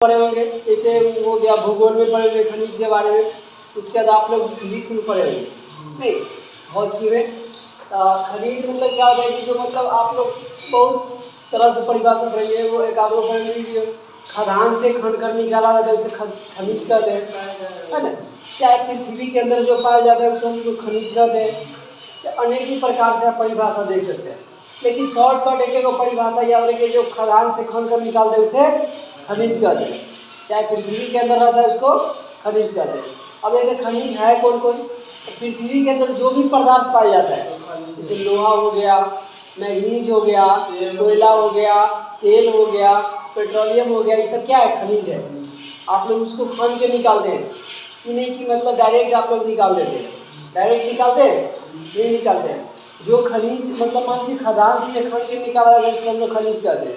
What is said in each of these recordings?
पढ़े होंगे, जैसे वो गया भूगोल में पढ़े होंगे खनिज के बारे में, उसके बाद आप लोग फिजिक्स में पढ़े होंगे नहीं भौतिकी में। खनिज मतलब क्या होता है कि जो मतलब आप लोग बहुत तरह से परिभाषा पढ़ी है, वो एक आधो पढ़ लीजिए। खदान से खन कर निकाला जाता है उसे खनिज कहते हैं, है ना। चाहे पृथ्वी के अंदर जो पाया जाता है उसे हम लोग खनिज कहते हैं। अनेक ही प्रकार से आप परिभाषा देख सकते हैं, लेकिन शॉर्टकट एक एक परिभाषा याद रखिए। जो खदान से खन कर निकालते हैं उसे खनिज कहते हैं, चाहे पृथ्वी के अंदर रहता है उसको खनिज कहते हैं। अब एक खनिज है कौन कौन? पृथ्वी के अंदर जो भी पदार्थ पाया जाता है, जैसे लोहा हो गया, मैग्नीज हो गया, कोयला हो गया, तेल हो गया, पेट्रोलियम हो गया, ये सब क्या है? खनिज है। आप लोग उसको खन के निकालते हैं कि नहीं कि मतलब डायरेक्ट आप लोग निकाल देते हैं? डायरेक्ट निकालते हैं? नहीं निकालते हैं। जो खनिज मतलब मान लीजिए खदान से खन के निकाला जाता है उसको हम लोग खनिज कहते हैं।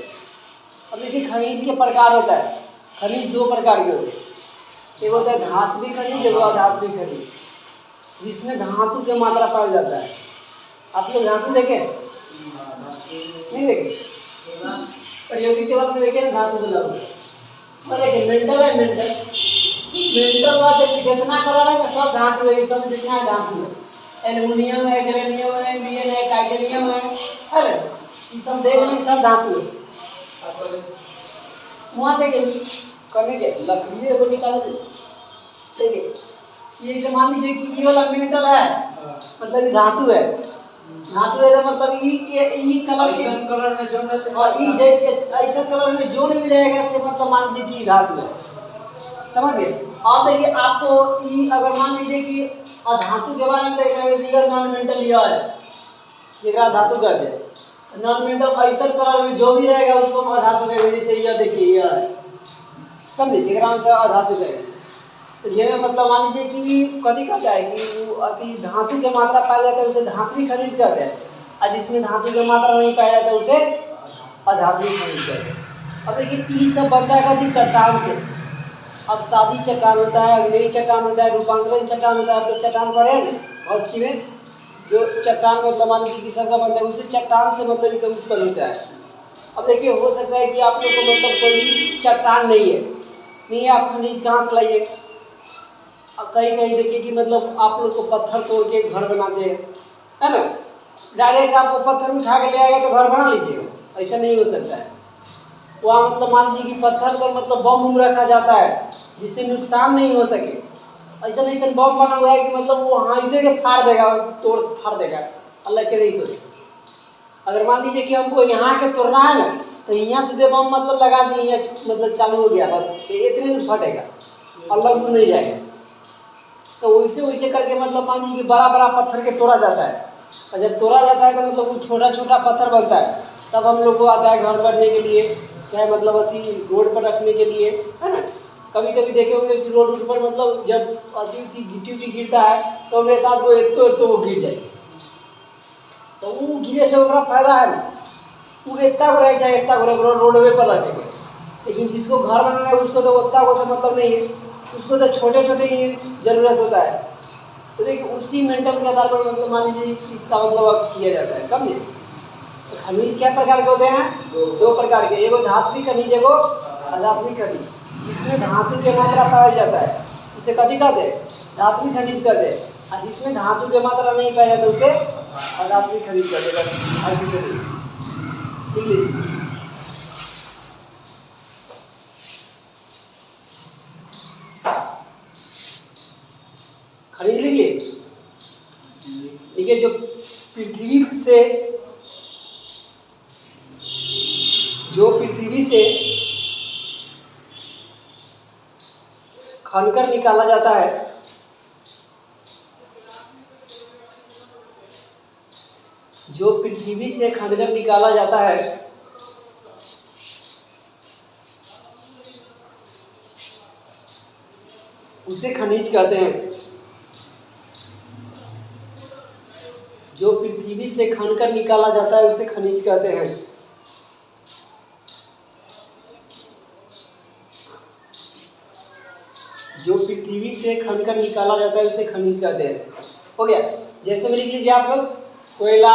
अब देखिए खनिज के प्रकार होता है। खनिज दो प्रकार के होते हैं, एक होता है धात्विक खनिज, एक अधात्विक खनिज, जिसमें धातु की मात्रा पाया जाता है। आप लोग धातु देखे नहीं देखे? प्रयोगिक के बाद में देखे ना धातु बना हुआ, देखिए मेंटल है, मेंटल वाला जितना कलर है सब धातु है, सब जितना है धातु है। एल्युमिनियम है, गैलियम है, इंडियन है, टाइटेनियम है, अरे ये सब देख लो, सब धातु है। वहाँ देखिए करने के लकड़ी को निकाल देखिए, ये से मान लीजिए कि ये वाला मेटल है, मतलब ये धातु है। धातु है तो मतलब ई कलर के कलर में जो ऐसा कलर में जो नहीं रहेगा से मतलब मान लीजिए कि धातु है, समझिए। अब देखिए आपको ई अगर मान लीजिए कि धातु के बारे में देख रहे हैं, दिगर नॉन मेटल यह है जरा धातु कर दे, नॉन मेटल ऐसा कलर में जो भी रहेगा उसको हम अधातु कहेंगे। जैसे यह देखिए यह है, समझे, एक नाम से अधातु कहेंगे। तो ये मतलब मान लीजिए कि कभी कहता है कि वो अति धातु की मात्रा पाया जाता है उसे धात्विक खनिज कहते हैं, और जिसमें धातु की मात्रा नहीं पाया जाता उसे अधात्विक खनिज कहते हैं। अब देखिए ये सब बनता है कभी चट्टान से। अब शादी चट्टान होता है, अग्नेय चट्टान होता है, रूपांतरण चट्टान होता है। आप लोग चट्टान पढ़े हैं भौतिकी में? जो चट्टान मतलब मान लीजिए किसी का बनता है उसे चट्टान से मतलब इसे उत्पन्न होता है। अब देखिए हो सकता है कि आप लोग को मतलब कोई भी चट्टान नहीं है, आप खनिज कहाँ से लाइए? अब कहीं कहीं देखिए कि मतलब आप लोग को पत्थर तोड़ के घर बनाते हैं, है ना। डायरेक्ट आपको पत्थर उठा के ले आएगा तो घर बना लीजिएगा, ऐसा नहीं हो सकता है। वहाँ मतलब मान लीजिए कि पत्थर पर मतलब बम उम रखा जाता है जिससे नुकसान नहीं हो सके। ऐसा नहीं सर बम बना हुआ है कि मतलब वो हाँ इधर के फाड़ देगा, तोड़ फाड़ देगा, अल्लाह के नहीं तोड़े। अगर मान लीजिए कि हमको यहाँ के तोड़ना है ना, तो यहाँ से बम मतलब लगा दिए, मतलब चालू हो गया, बस इतने दूर फटेगा, अल्लाह दूर नहीं जाएगा। तो वैसे वैसे करके मतलब मान लीजिए कि बड़ा बड़ा पत्थर के तोड़ा जाता है, और जब तोड़ा जाता है तो मतलब वो छोटा छोटा पत्थर बनता है, तब हम लोग को आता है घर बनने के लिए, चाहे मतलब अति रोड पर रखने के लिए, है ना। कभी कभी देखे होंगे कि रोड पर मतलब जब अति गिट्टी उट्टी गिरता है तो मेरे साथ वो एक तो वो गिर जाए, तो वो गिरे से उसका फायदा है ना, वो इतना को रह जाए, इतना को रोडवे पर लगेगा। लेकिन जिसको घर बनाना है उसको तो उतना को से मतलब नहीं है, उसको तो छोटे छोटे ही जरूरत होता है। तो देखिए उसी मेंटल के आधार पर मतलब मान लीजिए इसका मतलब अर्थ किया जाता है, समझे। तो खनिज क्या प्रकार के होते हैं? दो प्रकार के, एगो धात्विक खनिज, एगो अधात्विक खनिज। जिसमें धातु की मात्रा पाया जाता है उसे कथी कहते हैं? धात्विक खनिज कहते हैं, और जिसमें धातु की मात्रा नहीं पाया जाता उसे अधात्विक खनिज कहते हैं। बस और कुछ नहीं, ठीक है। खनिज लिख लिए। देखिए जो पृथ्वी से खनकर निकाला जाता है, जो पृथ्वी से खनकर निकाला जाता है उसे खनिज कहते हैं। जो पृथ्वी से खनकर निकाला जाता है उसे खनिज कहते हैं। जो पृथ्वी से खनकर निकाला जाता है उसे खनिज कहते हैं। हो गया। जैसे में लिख लीजिए आप लोग, कोयला,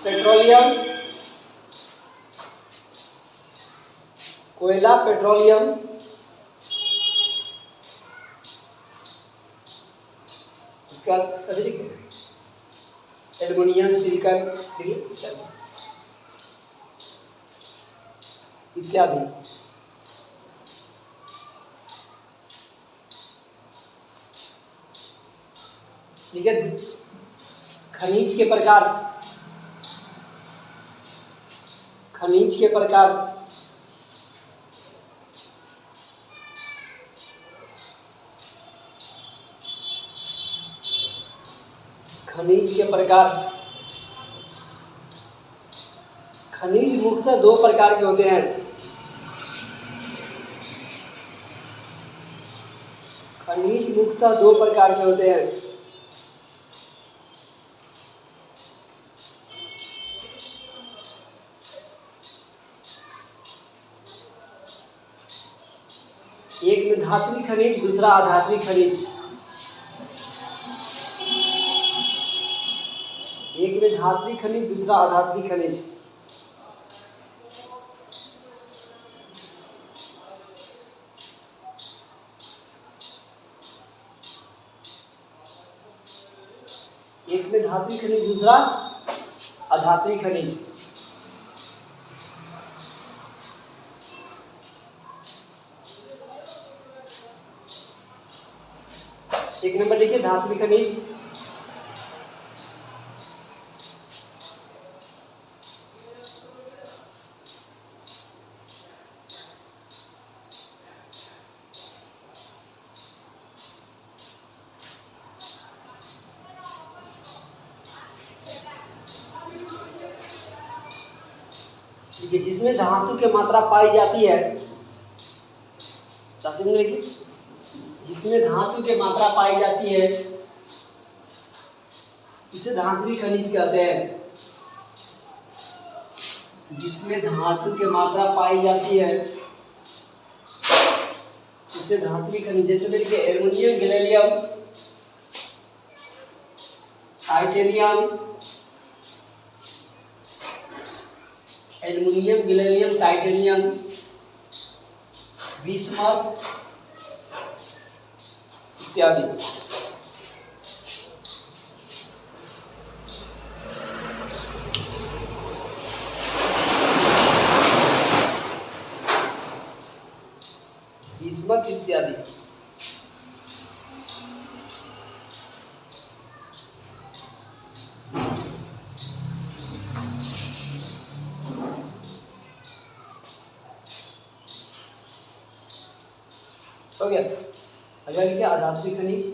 पेट्रोलियम, कोयला, पेट्रोलियम, उसका अतिरिक्त एल्युमिनियम, सिलिकॉन इत्यादि। ठीक है। खनिज के प्रकार, खनिज के प्रकार, खनिज के प्रकार, खनिज मुख्यतः दो प्रकार के होते हैं। खनिज मुख्यतः दो प्रकार के होते हैं। एक में धात्विक खनिज, दूसरा अधात्विक खनिज। एक में धात्विक खनिज, दूसरा अधात्विक खनिज। एक में धात्विक खनिज, दूसरा अधात्विक खनिज। एक नंबर लिखिए धात्विक खनिज। देखिए जिसमें धातु की मात्रा पाई जाती है, धातु में लिखिए जिसमें धातु की मात्रा पाई जाती है उसे धात्विक खनिज कहते हैं। जिसमें धातु की मात्रा पाई जाती है उसे धात्विक खनिज, जैसे देखिए aluminium, गैलीलियम, titanium, aluminium, गैलीलियम, titanium, bismuth इत्यादि। बिस्मथ इत्यादि। हो गया। अगला लिखिए अधात्विक खनिज।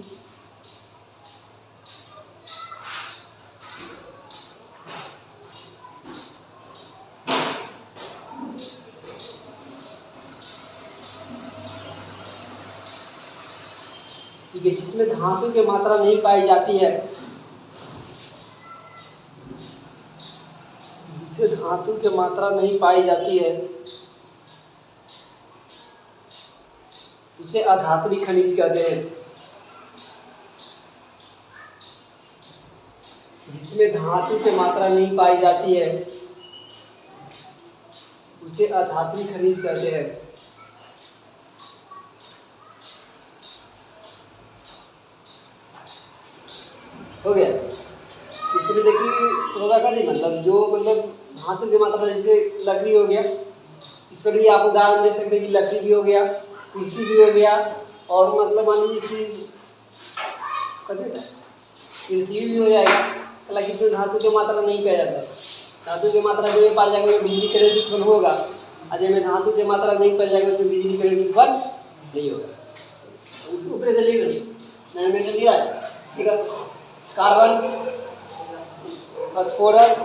ठीक है, जिसमें धातु की मात्रा नहीं पाई जाती है, जिसे धातु की मात्रा नहीं पाई जाती है उसे अधात्विक खनिज कहते हैं। जिसमें धातु की मात्रा नहीं पाई जाती है उसे अधात्विक खनिज कहते हैं। हो गया। इसमें देखिए होगा क्या, मतलब जो धातु की मात्रा, जैसे लकड़ी हो गया, इस पर भी आप उदाहरण दे सकते हैं कि लकड़ी भी हो गया, कुर्सी भी हो गया, और मान लीजिए कि पृथ्वी भी हो जाएगा। हालांकि इसमें धातु की मात्रा नहीं पाया जाता। धातु की मात्रा जो पाया जाएगा वो बिजली करंट उत्पन्न होगा, और जिसमें धातु की मात्रा नहीं पाया जाएगा उसमें बिजली करंट उत्पन्न नहीं होगा। ऊपर से लिया, ठीक है। Carbon, phosphorus,